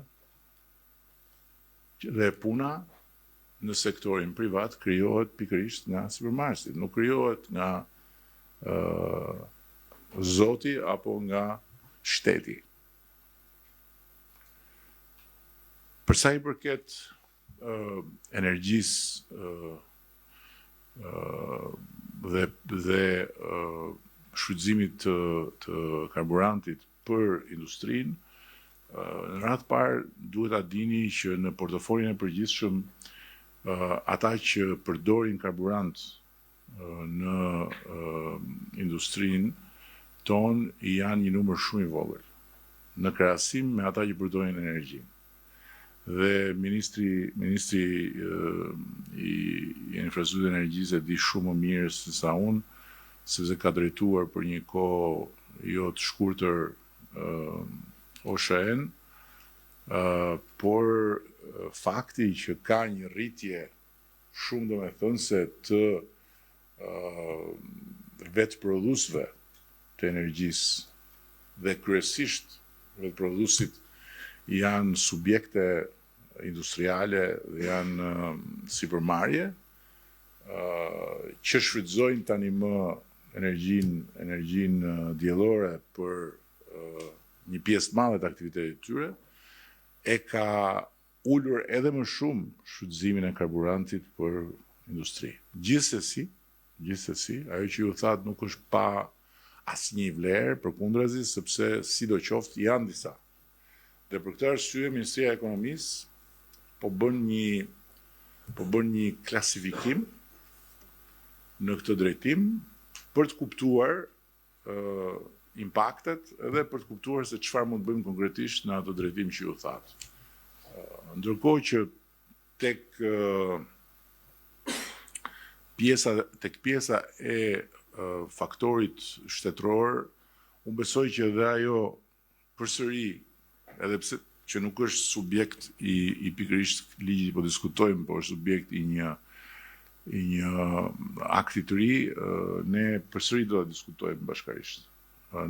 dhe puna në sektorin privat krijohet pikërisht nga sipërmarrësit, nuk krijohet nga zoti apo nga shteti. Për sa i përket energjisë dhe shfrytëzimit të karburantit për industrinë, në radhë parë duhet ta dini që në portofolin e përgjithshëm ata që përdorin karburant në industrinë tonë janë një numër shumë i vogël në krahasim me ata që përdorin energjinë. Dhe ministri i infrastrukturës dhe energjisë e di shumë më mirë se sa unë, sepse ka drejtuar për një kohë jo të shkurtër OSHA-n, por fakti që ka një rritje shumë domethënëse të vetë prodhuesve të energjisë dhe kryesisht vetë prodhuesit janë subjekte industriale dhe janë sipërmarrje që shfrytëzojnë tani më energjinë diellore për një pjesë të madhe të aktivitetit tyre, e ka ulur edhe më shumë shfrytëzimin e karburantit për industri. Gjithsesi, ajo që ju thatë nuk është pa asnjë vlerë, përkundrazi, sepse sidoqoftë janë disa. Dhe për këtë arsye Ministria e Ekonomisë po bën një klasifikim në këtë drejtim për të kuptuar impaktet edhe për të kuptuar se çfarë mund të bëjmë konkretisht në atë drejtim që ju thatë. Ndërkohë që tek pjesa e faktorit shtetëror, unë besoj që edhe ajo përsëri, edhe pse që nuk është subjekt i pikërisht ligjit po diskutojmë, por është subjekt i një akti të ri, ne përsëri do ta diskutojmë bashkërisht.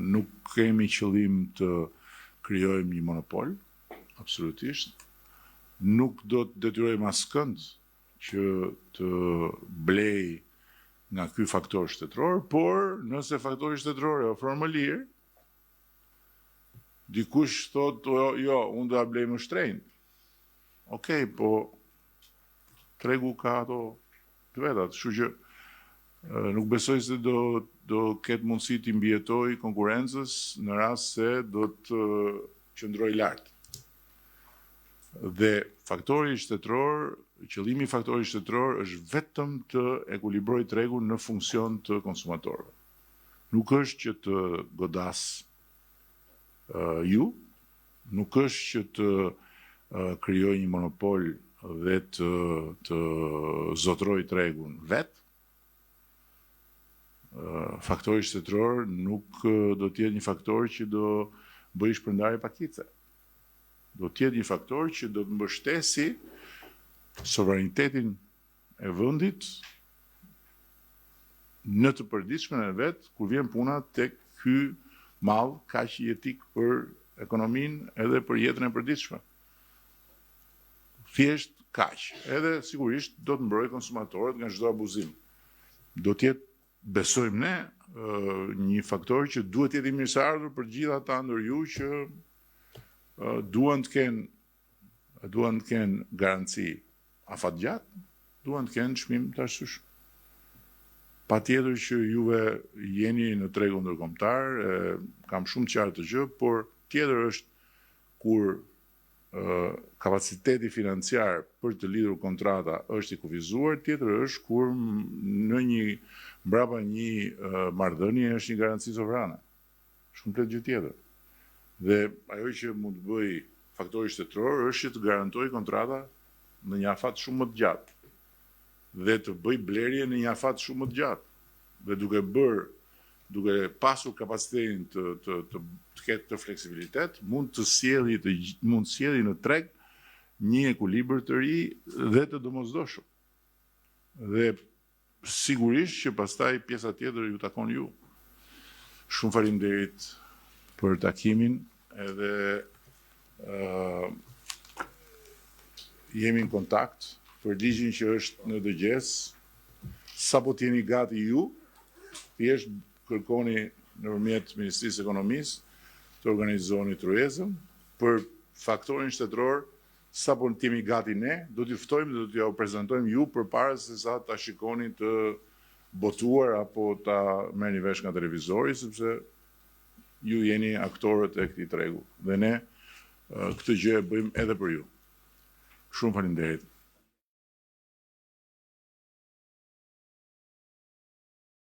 Nuk kemi qëllim të krijojmë një monopol, absolutisht. Nuk do të detyrojmë askënd që të blej nga ky faktor shtetëror, por nëse faktori shtetëror e ofron më lirë, dikush thot, jo, unë do ta blej më shtrenjtë. Okej, po tregu ka ato të vetat, kështu që nuk besoj se do ketë mundësi të mbijetoj konkurrencës në rast se do të qëndroj lart. Dhe faktori shtetëror, qëllimi i faktorit shtetëror është vetëm të ekuilibrojë tregun në funksion të konsumatorëve. Nuk është që të godas ju, nuk është që të krijoj një monopol dhe të zotroj tregun vetë. Faktori shtetëror nuk do të jetë një faktor që do bëjë shpërndarje pakice. Do të jetë një faktor që do të mbështesi sovranitetin e vendit në të përditshmen e vet, kur vjen puna tek ky mall kaq jetik për ekonominë edhe për jetën e përditshme. Thjesht kaq. Edhe sigurisht do të mbrojë konsumatorët nga çdo abuzim. Do të jetë, besojmë ne, një faktor që duhet jetë i mirëseardhur për gjithë ata ndër ju që duan të kenë garanci afatgjatë, duan të kenë çmim të arsyeshëm. Patjetër që juve jeni në tregun ndërkombëtar, kam shumë qartë të gjë, por tjetër është kur kapaciteti financiar për të lidhur kontrata është i kufizuar, tjetër është kur mbrapa një marrëdhënie është një garanci sovrane. Është komplet gjë tjetër. Dhe ajo që mund të bëj faktori shtetëror është që të garantojë kontrata në një afat shumë më të gjatë dhe të bëj blerje në një afat shumë më të gjatë. Dhe duke pasur kapacitetin të ketë të fleksibilitet, mund të sjellë në treg një ekuilibër të ri dhe të domosdoshëm. Dhe sigurisht që pastaj pjesa tjetër ju takon ju. Shumë faleminderit për takimin, edhe jemi në kontakt për ligjin që është në dëgjes. Sapo të jeni gati ju, thjesht kërkoni nëpërmjet Ministrisë së Ekonomisë të organizoni tryezën për faktorin shtetëror. Sapo të jemi gati ne, do t'ju ftojmë dhe do t'ju prezantojmë ju përpara se sa ta shikoni të botuar apo ta merrni vesh nga televizori, sepse ju jeni aktorët e këtij tregu dhe ne këtë gjë e bëjmë edhe për ju. Shumë faleminderit.